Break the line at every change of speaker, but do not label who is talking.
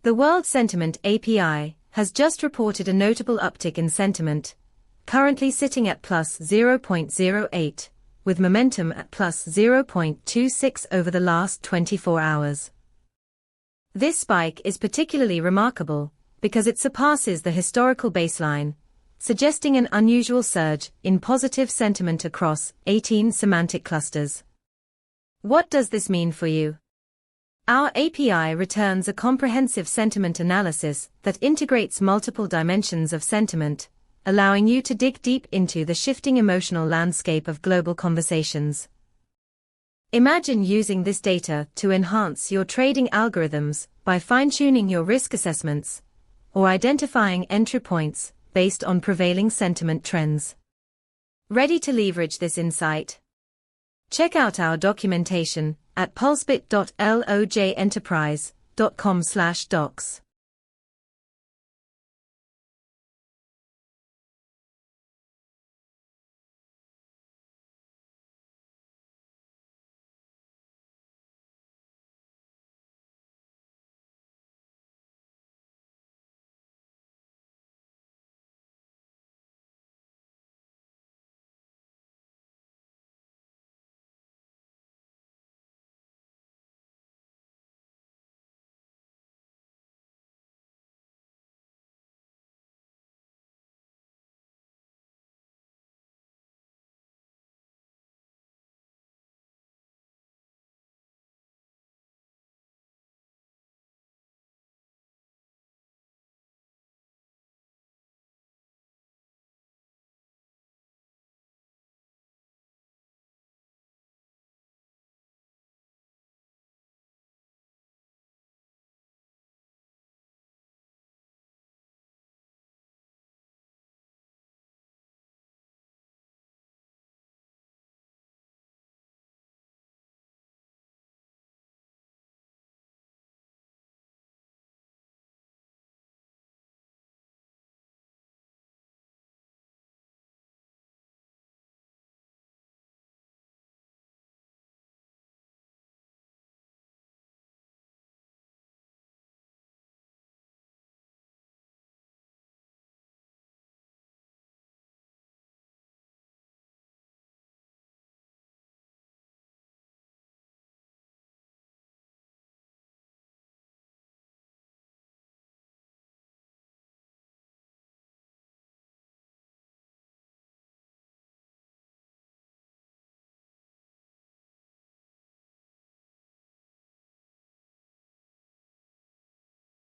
The World Sentiment API has just reported a notable uptick in sentiment, currently sitting at plus 0.08, with momentum at plus 0.26 over the last 24 hours. This spike is particularly remarkable because it surpasses the historical baseline, suggesting an unusual surge in positive sentiment across 18 semantic clusters. What does this mean for you? Our API returns a comprehensive sentiment analysis that integrates multiple dimensions of sentiment, allowing you to dig deep into the shifting emotional landscape of global conversations. Imagine using this data to enhance your trading algorithms by fine-tuning your risk assessments or identifying entry points based on prevailing sentiment trends. Ready to leverage this insight? Check out our documentation at pulsebit.lojenterprise.com/docs.